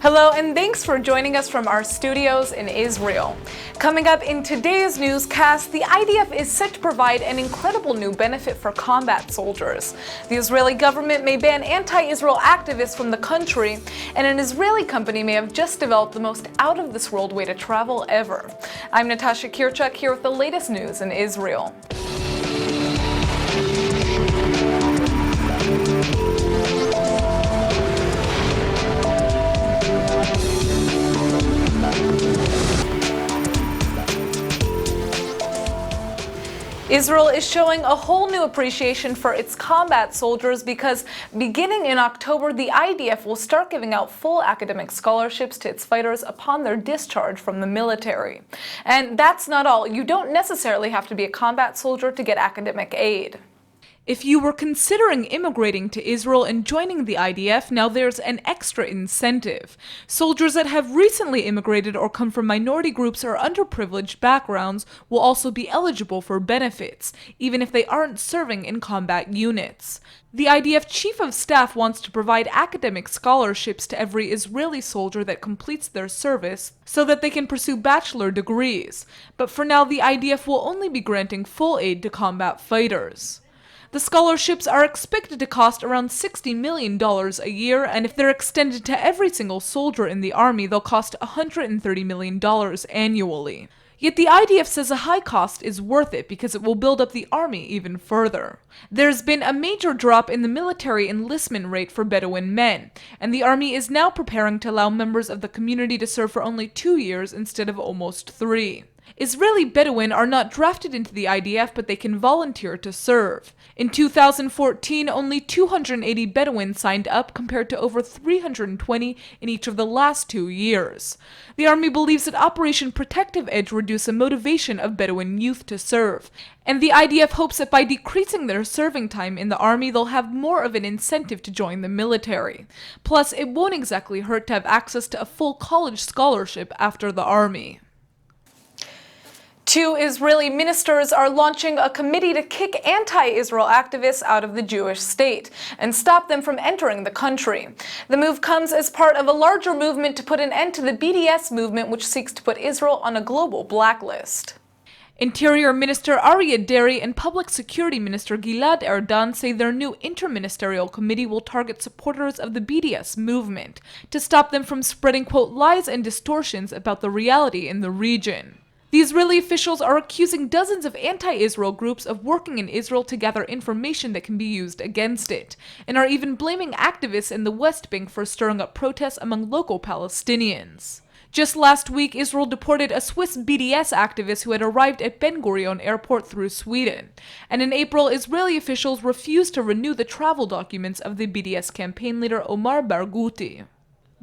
Hello and thanks for joining us from our studios in Israel. Coming up in today's newscast, the IDF is set to provide an incredible new benefit for combat soldiers. The Israeli government may ban anti-Israel activists from the country, and an Israeli company may have just developed the most out-of-this-world way to travel ever. I'm Natasha Kirchuk here with the latest news in Israel. Israel is showing a whole new appreciation for its combat soldiers because beginning in October, the IDF will start giving out full academic scholarships to its fighters upon their discharge from the military. And that's not all. You don't necessarily have to be a combat soldier to get academic aid. If you were considering immigrating to Israel and joining the IDF, now there's an extra incentive. Soldiers that have recently immigrated or come from minority groups or underprivileged backgrounds will also be eligible for benefits, even if they aren't serving in combat units. The IDF Chief of Staff wants to provide academic scholarships to every Israeli soldier that completes their service so that they can pursue bachelor degrees. But for now, the IDF will only be granting full aid to combat fighters. The scholarships are expected to cost around $60 million a year, and if they're extended to every single soldier in the army, they'll cost $130 million annually. Yet the IDF says a high cost is worth it because it will build up the army even further. There's been a major drop in the military enlistment rate for Bedouin men, and the army is now preparing to allow members of the community to serve for only 2 years instead of almost 3. Israeli Bedouin are not drafted into the IDF, but they can volunteer to serve. In 2014, only 280 Bedouin signed up compared to over 320 in each of the last 2 years. The army believes that Operation Protective Edge reduced the motivation of Bedouin youth to serve, and the IDF hopes that by decreasing their serving time in the army, they'll have more of an incentive to join the military. Plus, it won't exactly hurt to have access to a full college scholarship after the army. 2 Israeli ministers are launching a committee to kick anti-Israel activists out of the Jewish state and stop them from entering the country. The move comes as part of a larger movement to put an end to the BDS movement, which seeks to put Israel on a global blacklist. Interior Minister Aryeh Deri and Public Security Minister Gilad Erdan say their new interministerial committee will target supporters of the BDS movement to stop them from spreading, quote, lies and distortions about the reality in the region. The Israeli officials are accusing dozens of anti-Israel groups of working in Israel to gather information that can be used against it, and are even blaming activists in the West Bank for stirring up protests among local Palestinians. Just last week, Israel deported a Swiss BDS activist who had arrived at Ben Gurion Airport through Sweden. And in April, Israeli officials refused to renew the travel documents of the BDS campaign leader Omar Barghouti.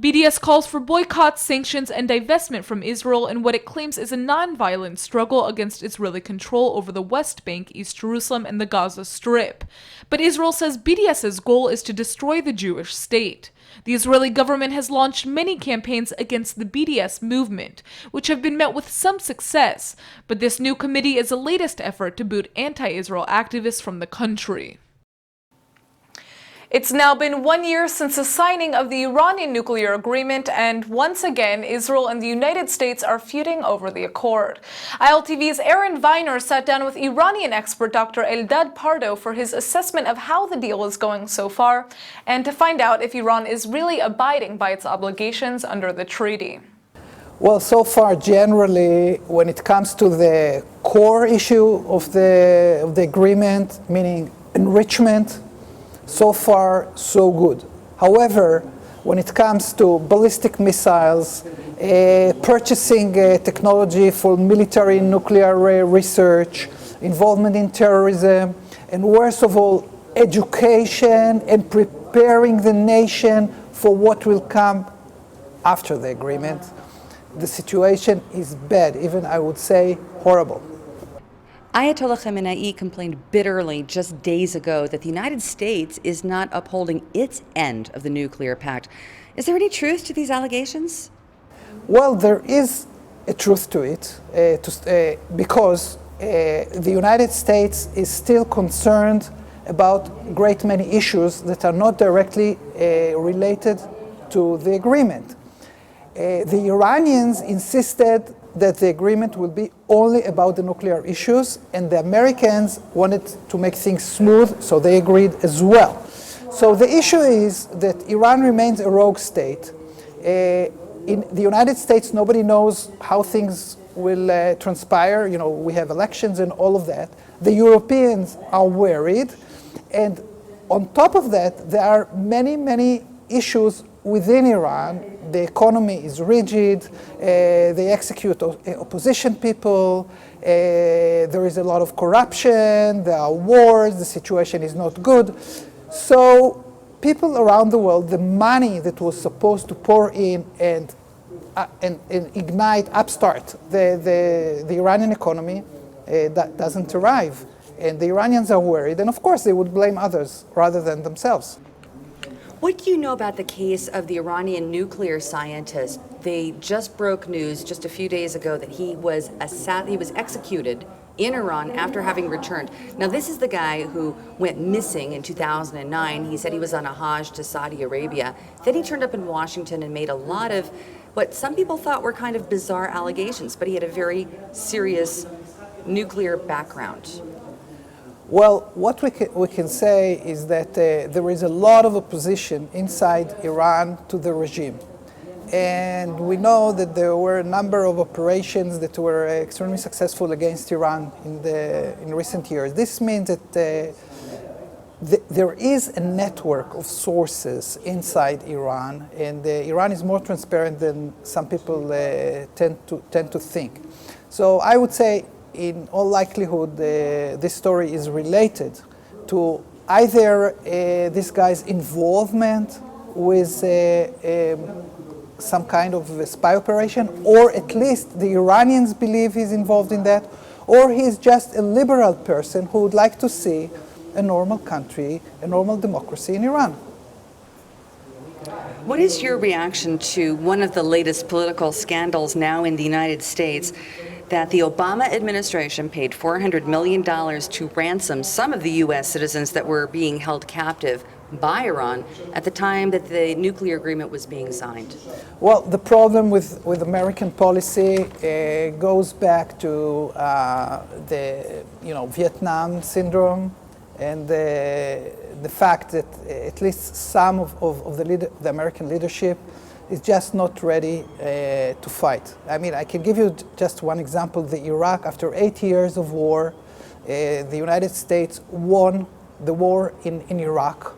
BDS calls for boycotts, sanctions, and divestment from Israel in what it claims is a non-violent struggle against Israeli control over the West Bank, East Jerusalem, and the Gaza Strip. But Israel says BDS's goal is to destroy the Jewish state. The Israeli government has launched many campaigns against the BDS movement, which have been met with some success, but this new committee is the latest effort to boot anti-Israel activists from the country. It's now been 1 year since the signing of the Iranian nuclear agreement, and once again, Israel and the United States are feuding over the accord. ILTV's Aaron Viner sat down with Iranian expert Dr. Eldad Pardo for his assessment of how the deal is going so far, and to find out if Iran is really abiding by its obligations under the treaty. Well, so far, generally, when it comes to the core issue of the agreement, meaning enrichment, so far, so good. However, when it comes to ballistic missiles, purchasing technology for military nuclear research, involvement in terrorism, and worst of all, education and preparing the nation for what will come after the agreement, the situation is bad, even I would say horrible. Ayatollah Khamenei complained bitterly just days ago that the United States is not upholding its end of the nuclear pact. Is there any truth to these allegations? Well, there is a truth to it, because the United States is still concerned about a great many issues that are not directly related to the agreement. The Iranians insisted that the agreement will be only about the nuclear issues, and the Americans wanted to make things smooth, so they agreed as well. So the issue is that Iran remains a rogue state. In the United States, nobody knows how things will transpire. You know, we have elections and all of that. The Europeans are worried, and on top of that, there are many, many issues within Iran. The economy is rigid, they execute opposition people, there is a lot of corruption, there are wars, the situation is not good. So people around the world, the money that was supposed to pour in and ignite, upstart the Iranian economy, that doesn't arrive. And the Iranians are worried, and of course they would blame others rather than themselves. What do you know about the case of the Iranian nuclear scientist? They just broke news just a few days ago that he was executed in Iran after having returned. Now, this is the guy who went missing in 2009. He said he was on a Hajj to Saudi Arabia. Then he turned up in Washington and made a lot of what some people thought were kind of bizarre allegations, but he had a very serious nuclear background. Well, what we can say is that there is a lot of opposition inside Iran to the regime. And we know that there were a number of operations that were extremely successful against Iran in recent years. This means that there is a network of sources inside Iran, and Iran is more transparent than some people tend to think. So I would say, in all likelihood, this story is related to either this guy's involvement with some kind of a spy operation, or at least the Iranians believe he's involved in that, or he's just a liberal person who would like to see a normal country, a normal democracy in Iran. What is your reaction to one of the latest political scandals now in the United States, that the Obama administration paid $400 million to ransom some of the U.S. citizens that were being held captive by Iran at the time that the nuclear agreement was being signed? Well, the problem with American policy goes back to the Vietnam syndrome, and the fact that at least some of the American leadership is just not ready to fight. I mean, I can give you just one example. The Iraq, after 8 years of war, the United States won the war in Iraq,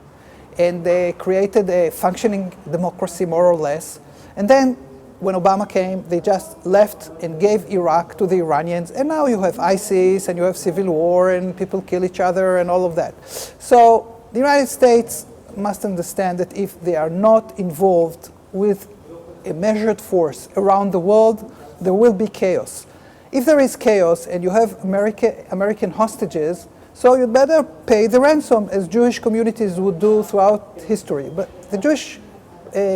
and they created a functioning democracy, more or less. And then when Obama came, they just left and gave Iraq to the Iranians, and now you have ISIS, and you have civil war, and people kill each other, and all of that. So the United States must understand that if they are not involved with a measured force around the world, there will be chaos. If there is chaos and you have American hostages, so you better pay the ransom, as Jewish communities would do throughout history. But the Jewish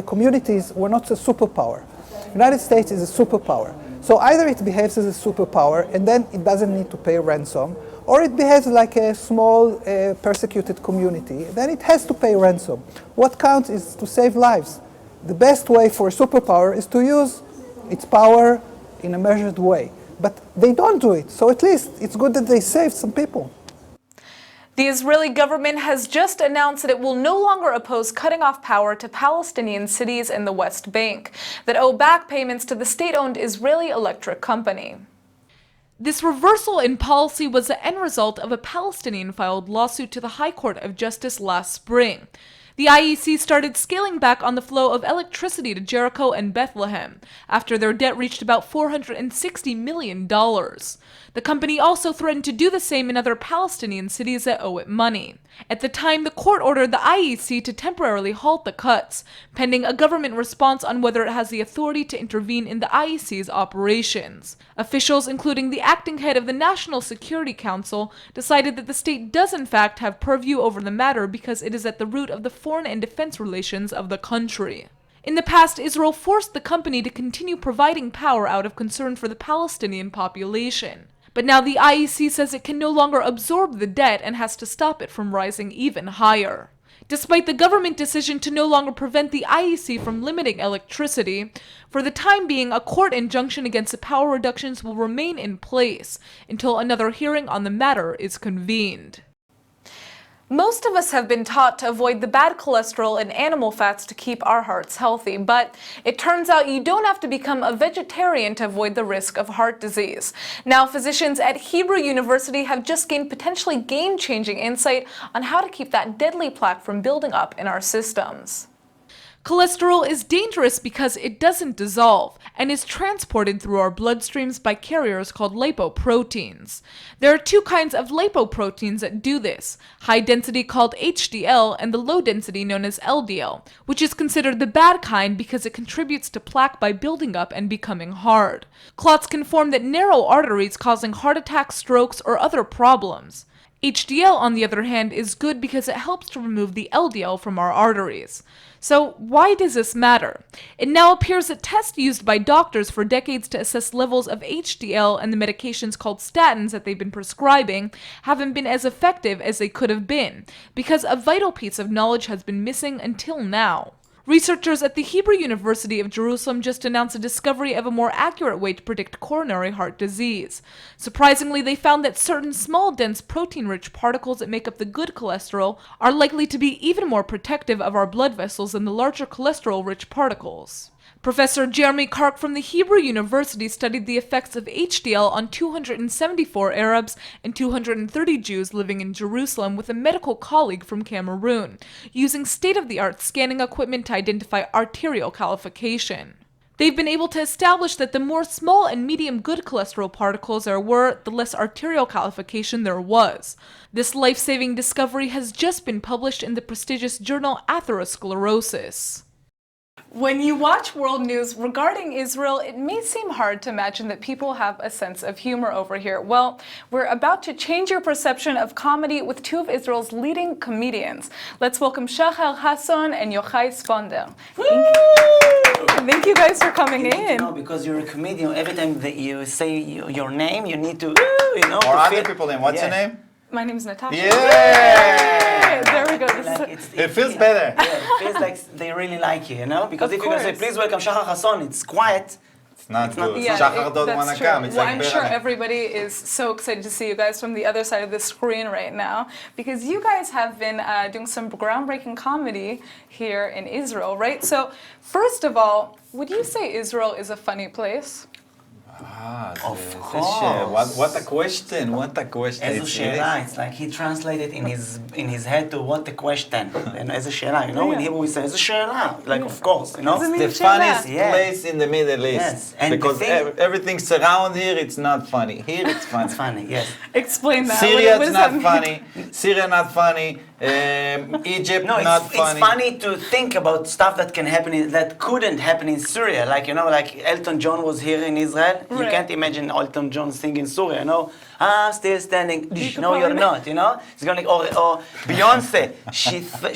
communities were not a superpower. The United States is a superpower. So either it behaves as a superpower and then it doesn't need to pay ransom, or it behaves like a small persecuted community, then it has to pay ransom. What counts is to save lives. The best way for a superpower is to use its power in a measured way. But they don't do it, so at least it's good that they saved some people. The Israeli government has just announced that it will no longer oppose cutting off power to Palestinian cities in the West Bank that owe back payments to the state-owned Israeli electric company. This reversal in policy was the end result of a Palestinian-filed lawsuit to the High Court of Justice last spring. The IEC started scaling back on the flow of electricity to Jericho and Bethlehem after their debt reached about $460 million. The company also threatened to do the same in other Palestinian cities that owe it money. At the time, the court ordered the IEC to temporarily halt the cuts, pending a government response on whether it has the authority to intervene in the IEC's operations. Officials, including the acting head of the National Security Council, decided that the state does in fact have purview over the matter because it is at the root of the foreign and defense relations of the country. In the past, Israel forced the company to continue providing power out of concern for the Palestinian population. But now the IEC says it can no longer absorb the debt and has to stop it from rising even higher. Despite the government decision to no longer prevent the IEC from limiting electricity, for the time being, a court injunction against the power reductions will remain in place until another hearing on the matter is convened. Most of us have been taught to avoid the bad cholesterol and animal fats to keep our hearts healthy, but it turns out you don't have to become a vegetarian to avoid the risk of heart disease. Now, physicians at Hebrew University have just gained potentially game-changing insight on how to keep that deadly plaque from building up in our systems. Cholesterol is dangerous because it doesn't dissolve and is transported through our bloodstreams by carriers called lipoproteins. There are two kinds of lipoproteins that do this, high density called HDL and the low density known as LDL, which is considered the bad kind because it contributes to plaque by building up and becoming hard. Clots can form that narrow arteries, causing heart attacks, strokes, or other problems. HDL, on the other hand, is good because it helps to remove the LDL from our arteries. So why does this matter? It now appears that tests used by doctors for decades to assess levels of HDL and the medications called statins that they've been prescribing haven't been as effective as they could have been, because a vital piece of knowledge has been missing until now. Researchers at the Hebrew University of Jerusalem just announced a discovery of a more accurate way to predict coronary heart disease. Surprisingly, they found that certain small, dense, protein-rich particles that make up the good cholesterol are likely to be even more protective of our blood vessels than the larger cholesterol-rich particles. Professor Jeremy Kark from the Hebrew University studied the effects of HDL on 274 Arabs and 230 Jews living in Jerusalem with a medical colleague from Cameroon, using state-of-the-art scanning equipment to identify arterial calcification. They've been able to establish that the more small and medium good cholesterol particles there were, the less arterial calcification there was. This life-saving discovery has just been published in the prestigious journal Atherosclerosis. When you watch world news regarding Israel, it may seem hard to imagine that people have a sense of humor over here. Well, we're about to change your perception of comedy with two of Israel's leading comedians. Let's welcome Shahar Hassan and Yochai Sponder. Thank you guys for coming in. No, because you're a comedian. Every time that you say your name, you need to, Or other people name. What's your name? My name is Natasha. Yeah! There we go. It feels better. Yeah, it feels like they really like you, Because Of if you're going to say, course. please welcome Shahar Hassan, it's quiet. It's not good. Yeah, Shachar don't that's want to true. come. It's well, like I'm sure Berlin. everybody is so excited to see you guys from the other side of the screen right now, because you guys have been doing some groundbreaking comedy here in Israel, right? So, first of all, would you say Israel is a funny place? Of זה course. what a question. What a question. איזו It is. שאלה, it's like he translated in his head to what the question. And איזו שאלה, in Hebrew we say איזו שאלה, like of course, Doesn't mean The שאלה. funniest Yeah. place in the Middle East. Yes, and the Because thing- everything surround here, it's not funny. Here, it's funny. It's funny, yes. Explain that. Syria, What it's does that not mean? funny. Syria, not funny. Egypt, No, not it's funny. funny to think about stuff that can happen that couldn't happen in Syria. Like like Elton John was here in Israel. You Right. can't imagine Elton John singing Syria. I'm still standing. could No, you're probably not. It's going like or Beyonce.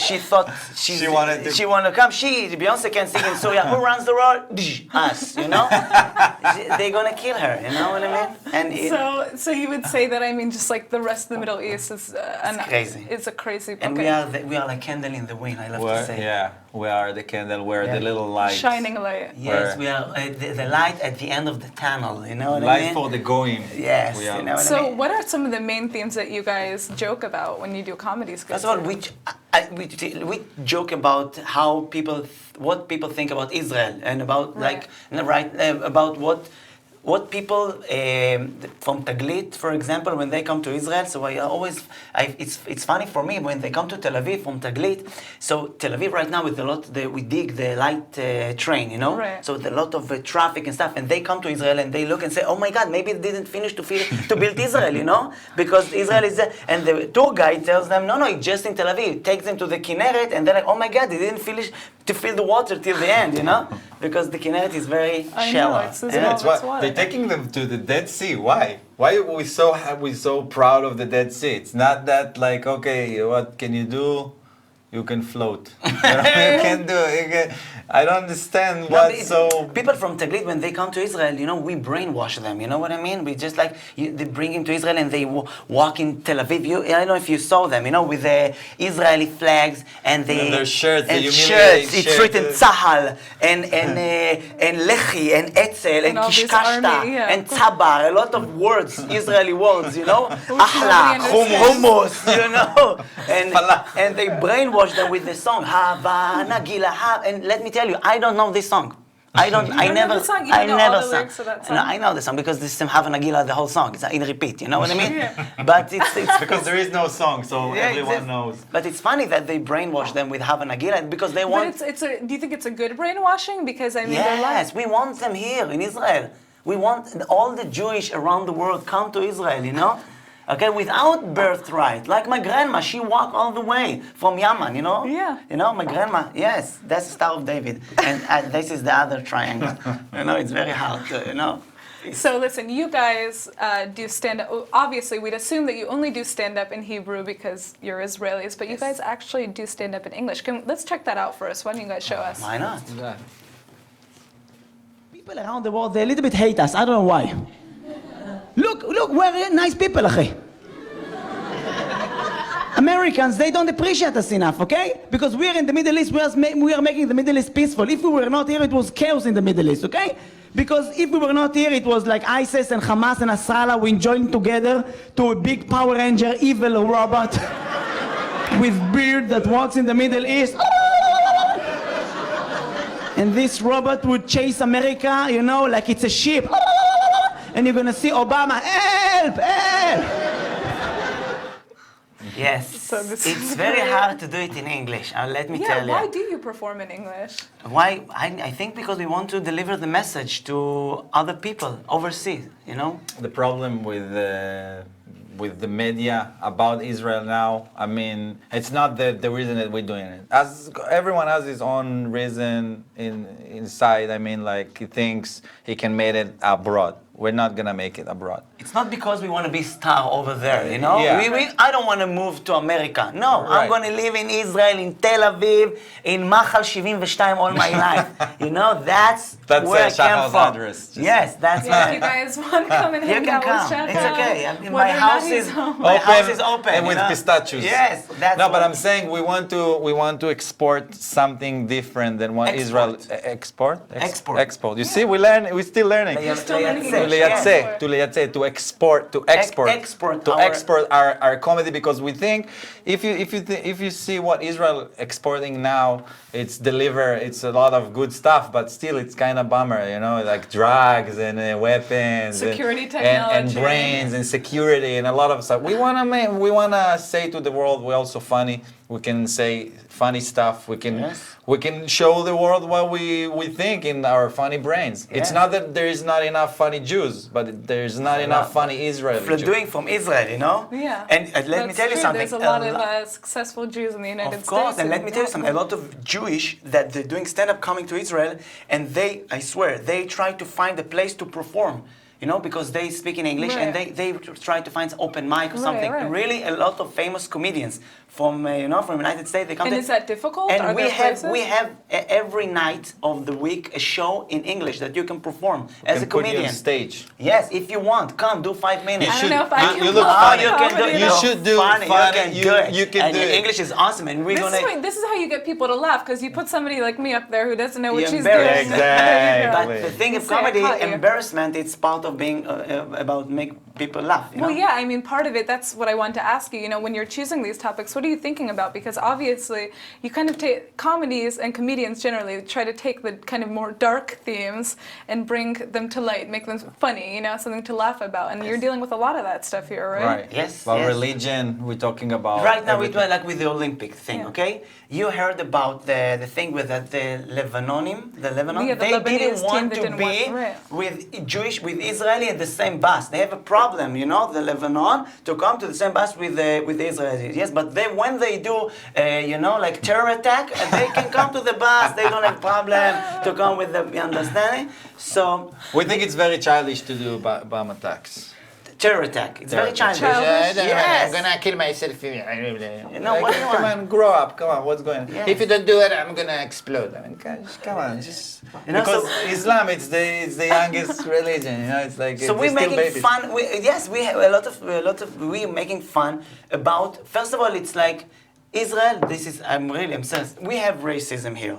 She thought She wanted to- she wanted to come. Beyonce can sing in Syria. Who runs the world? Us. They're gonna kill her. You know what I mean? And So you would say that, I mean, just like the rest of the Middle East is crazy. It's a crazy. and okay. we are like candle in the wind. I love to We're, say. yeah, we are the candle. We're the Yeah. little light. Shining light. Yes, Where- we are the light at the end of the tunnel. You know what I Light mean? for the going. Yes, We are. you know what I So, mean? what are some of the main themes that you guys joke about when you do comedy skits? First of all, we joke about how what people think about Israel and about about what people from Taglit, for example, when they come to Israel. So it's funny for me when they come to Tel Aviv from Taglit. So Tel Aviv right now with we dig the light train, Right. So a lot of traffic and stuff, and they come to Israel and they look and say, oh my God, maybe they didn't finish to build Israel, because Israel is there. And the tour guide tells them, no, it's just in Tel Aviv. Takes them to the Kinneret, and they're like, oh my God, they didn't finish to fill the water till the end, because the Kinneret is very I know, shallow. it's as Yeah. well. That's why That's water. they're taking them to the Dead Sea. Why? Why are we so proud of the Dead Sea? It's not that like, okay, what can you do? you can float. You can do it. I don't understand No, what's but so. people from Taglit, when they come to Israel, we brainwash them. You know what I mean? We just they bring him to Israel and they walk in Tel Aviv. I don't know if you saw them, with the Israeli flags and their shirts, the and humiliating shirts. It's shirts. written Tzahal and Lechi and Etzel and all this Kishkashta army, yeah. and Tzabar. A lot of words, Israeli words. Ahla, nobody hummus. And they brainwash them with the song Hava Nagila. And let me tell you, I don't know this song. I don't know the song? You don't know all the lyrics of that song? No, I know the song because this is Hava Nagila, the whole song. It's in repeat. You know what I mean? But it's Because there is no song, so yeah, everyone knows. But it's funny that they brainwash them with Hava Nagila because they want. But do you think it's a good brainwashing? Because I mean, they're lying. Yes, we want them here in Israel. We want all the Jewish around the world come to Israel. Okay, without birthright. Like my grandma, she walked all the way from Yemen, Yeah. My grandma, yes, that's the Star of David. And this is the other triangle. It's very hard, So listen, you guys do stand-up. Obviously, we'd assume that you only do stand-up in Hebrew because you're Israelis, but you guys actually do stand-up in English. Let's check that out first. Why don't you guys show us? Why not? People around the world, they a little bit hate us. I don't know why. Look, we're nice people, akhi. Americans, they don't appreciate us enough, okay? Because we're in the Middle East, we are making the Middle East peaceful. If we were not here, it was chaos in the Middle East, okay? Because if we were not here, it was like ISIS and Hamas and Nasrallah, we joined together to a big Power Ranger, evil robot with beard that walks in the Middle East. And this robot would chase America, like it's a ship. And you're gonna see Obama, help, help! Yes. So this It's is very great. hard to do it in English. Let me tell you. Why do you perform in English? Why? I think because we want to deliver the message to other people overseas, The problem with the media about Israel now, I mean, it's not the reason that we're doing it. As everyone has his own reason inside. I mean, like he thinks he can make it abroad. We're not gonna make it abroad. It's not because we want to be star over there, Yeah. I don't want to move to America. No, I'm Right. going to live in Israel, in Tel Aviv, in Machal 72 all my life. That's where I came Shahar's from. address. Yes, that's Yeah, if right. you guys want to come and You hang can out come. with Shahar, It's okay. I mean, my whether or not house he's is home. my house is open. and with pistachios. Yes, that's. No, but what- I'm saying we want to export something different than what Export. Israel export. Export. Export. You see, we're still learning. You're still learning To English. leyatze, to export our comedy, because we think if you see what Israel exporting now, it's a lot of good stuff, but still it's kind of bummer, like drugs and weapons, Security and technology. brains and security and a lot of stuff. We wanna say to the world we're also funny. We can say funny stuff. We can show the world what we think in our funny brains. It's Yes. not that there is not enough funny Jews, but there's not enough funny Israeli Jews. doing from Israel, Yeah. And let me That's tell you true. something. There's a lot of successful Jews in the United States. Of course, and let me tell you something. A lot of Jewish that they're doing stand-up coming to Israel, and I swear, they try to find a place to perform. Because they speak in English and Right. they try to find open mic or something. right. Really, a lot of famous comedians from from United States, they come And to. is that difficult? And Are we there have places? every night of the week a show in English that you can perform as Can a put you comedian. on stage. Yes, if you want, come do 5 minutes. I don't know if I can You look pull funny. off You can do comedy it. You though. should do funny. funny. You can do it. You can and do your it. English is awesome, and we're gonna. This is how you get people to laugh, because you put somebody like me up there who doesn't know what You're she's doing. embarrassed. Exactly. But the thing of Say, I comedy, caught you. embarrassment, it's part of being about make people laugh. Well, yeah, I mean, part of it, that's what I want to ask you. When you're choosing these topics, what are you thinking about? Because obviously, you kind of take comedies and comedians generally try to take the kind of more dark themes and bring them to light, make them funny, something to laugh about. And you're dealing with a lot of that stuff here, right? Right. Yes, About yes. religion, we're talking about. Right now, everything. like with the Olympic thing, Yeah. okay? You heard about the thing with the Lebanon? Yeah, the they Lebanese didn't team want that to didn't be want- with Israeli at the same bus. They have a problem, the Lebanon, to come to the same bus with the Israelis. Yes, but when they do, like terror attack, they can come to the bus. They don't have problem to come with them. You understand? So We think it's very childish to do bomb attacks. terror attack. It's very childish. Childish. Yes. I'm gonna kill myself. No, Like, what do you come want? on, grow up. Come on, what's going on? Yes. If you don't do it, I'm gonna explode. I mean, come on, just You know, because so- Islam, it's the youngest religion. You know, it's like So they're we're still making babies. fun. Yes, we have a lot of. We're making fun about. First of all, it's like Israel. I'm serious. We have racism here.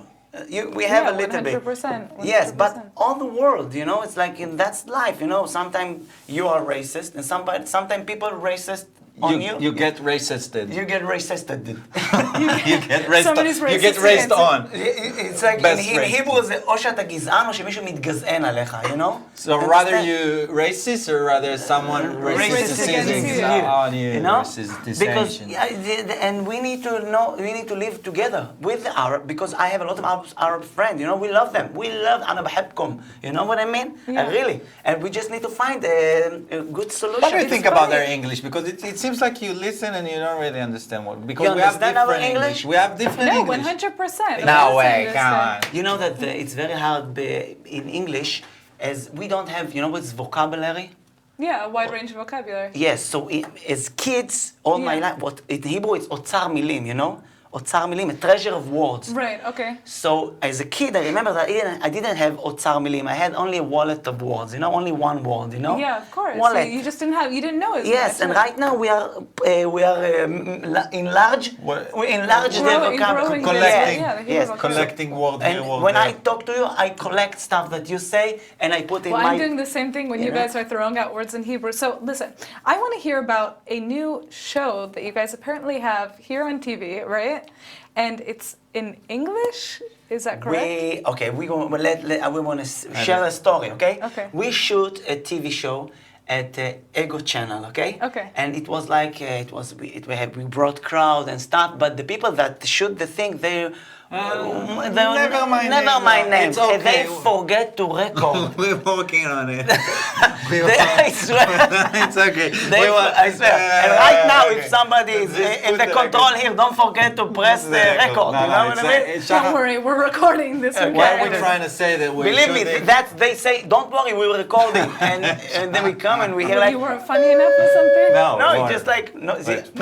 We have Yeah, a little bit. 100%, Yes, but 100%. all the world, it's like that's life. Sometimes you are racist, and sometimes people are racist on you. You get racisted. You get racisted. You get raised. Somebody's You get racist raised against on. It's like Best in racist. Hebrew זה או שאתה גזען או שמישהו מתגזען עליך, So rather you racist or rather someone Racist against racism you. on you, You know, because racistization. and we need to know, we need to live together with the Arab, because I have a lot of Arab friends. We love them. We love أنا بحبكم. You know what I mean? Yeah. Really. And we just need to find a good solution. What do you It's think about funny. their English? Because it seems like you listen and you don't really understand what. Because You we have understand our different English? We have different No, English. 100%. No Yes, way, I come on. understand. You know that it's very hard in English, as we don't have, what's vocabulary? Yeah, a wide range of vocabulary. Yes, so as kids, all my Yeah. life, what in Hebrew it's אוצר מילים, אוצר מילים, a treasure of words. Right, okay. So as a kid, I remember that I didn't have אוצר מילים. I had only a wallet of words, only one word, Yeah, of course. Wallet. You just you didn't know as Yes, much. and right now we are enlarge. What? We enlarge the Growing vocabulary. the- Collecting. yeah, the Hebrew Yes, vocabulary. Collecting word here, And word when I there. talk to you, I collect stuff that you say, and I put in Well, my. I'm doing the same thing when you know? guys are throwing out words in Hebrew. So listen, I want to hear about a new show that you guys apparently have here on TV, right? And it's in English. Is that correct? We want to share a story, okay? Okay. We shoot a TV show at Ego Channel, okay? Okay. And it was like we brought crowd and stuff, but the people that shoot the thing, never mind Never names. mind names. It's okay. They forget to record. We're working on it. I swear. It's okay. I swear. And right now, if Okay. somebody is Just in put the the control record. here, don't forget to press the record. You know what I mean? Don't worry, we're recording this. Okay. What weekend. we're trying to say that we're Believe me, shooting- that they say, don't worry, we're recording. and then we come and we hear Well, like, you weren't funny enough or something? no, Lord. it's just like, no,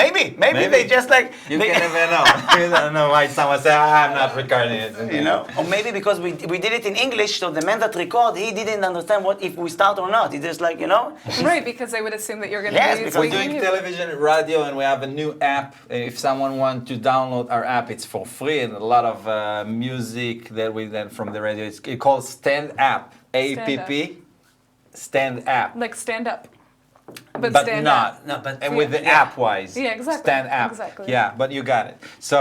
Wait. maybe they just like, You they- can never know. You don't know why someone say, I'm not recording it. or maybe because we did it in English, so the man that record, he didn't understand what if we start or not. He just like, Right, because they would assume that you're going to Yes, be because We're speaking doing Hebrew. television, radio, and we have a new app. If someone wants to download our app, it's for free, and a lot of music that we then from the radio. It's called Stand App, APP, Stand App. Like stand up. But stand not, up. No, but and with the yeah. app wise. Yeah, exactly, Stand App. exactly. Yeah, but you got it. So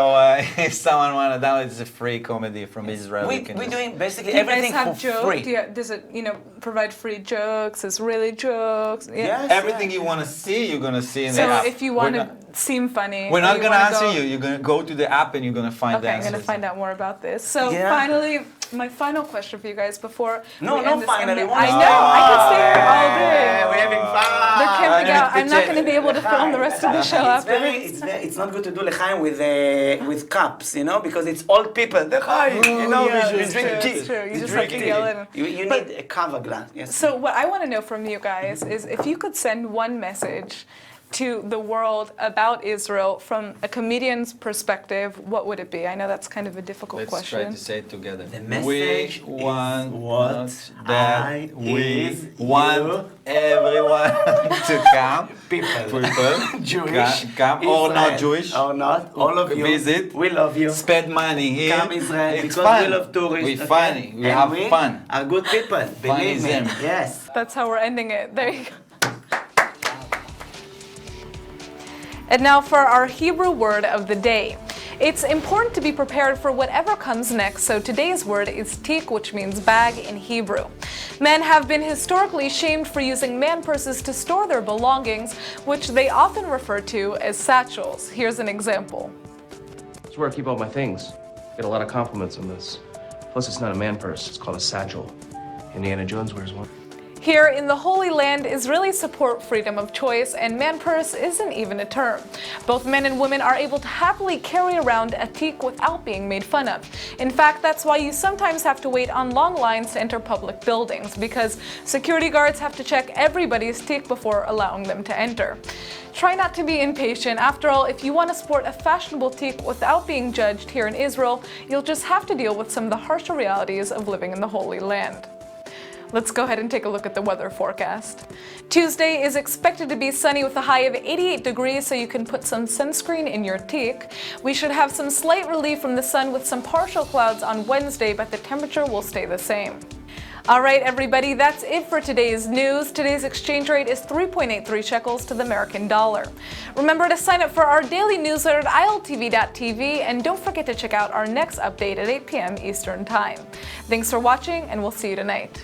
if someone want to download, it's a free comedy from Israel. You can we're just- doing basically Do you guys everything have for jokes? free. Does it, provide free jokes? Is really jokes? Yeah. Yes. Everything you want to see, you're gonna see in So the app. if you want We're to not- seem funny, We're or not you gonna wanna answer go- you. You're gonna go to the app and you're gonna find the Okay, I'm answers. going to find out more about this. So Yeah. finally, my final question for you guys before No, we no, end this. finally, I one know, more. I could stay here all day. We're having fun. They're camping out. I'm not going to be able to film the rest of the show after. It's not good to do l'chaim with cups, because it's old people. L'chaim, yeah, we that's drink true, tea. that's true. You We just drink have to tea. yell in. You But- need a cover glass. Yes. So what I want to know from you guys is if you could send one message to the world about Israel from a comedian's perspective, what would it be? I know that's kind of a difficult Let's question. try to say it together. The message we is want what that I we is want you. everyone to come. People. Jewish, come or not Israel, Jewish, or not, all of you. visit. We love you. spend money here. Come Israel It's because fun. we love tourists. We're okay? funny. We And have we fun. are good people. Believe me. Funnism. Yes. That's how we're ending it. There you go. And now for our Hebrew word of the day. It's important to be prepared for whatever comes next, so today's word is tik, which means bag in Hebrew. Men have been historically shamed for using man purses to store their belongings, which they often refer to as satchels. Here's an example. It's where I keep all my things. Get a lot of compliments on this. Plus, it's not a man purse, it's called a satchel. Indiana Jones wears one. Here in the Holy Land, Israelis support freedom of choice, and man purse isn't even a term. Both men and women are able to happily carry around a tik without being made fun of. In fact, that's why you sometimes have to wait on long lines to enter public buildings, because security guards have to check everybody's tik before allowing them to enter. Try not to be impatient. After all, if you want to sport a fashionable tik without being judged here in Israel, you'll just have to deal with some of the harsher realities of living in the Holy Land. Let's go ahead and take a look at the weather forecast. Tuesday is expected to be sunny with a high of 88 degrees, so you can put some sunscreen in your tik. We should have some slight relief from the sun with some partial clouds on Wednesday, but the temperature will stay the same. All right, everybody, that's it for today's news. Today's exchange rate is 3.83 shekels to the American dollar. Remember to sign up for our daily newsletter at iltv.tv, and don't forget to check out our next update at 8 p.m. Eastern Time. Thanks for watching, and we'll see you tonight.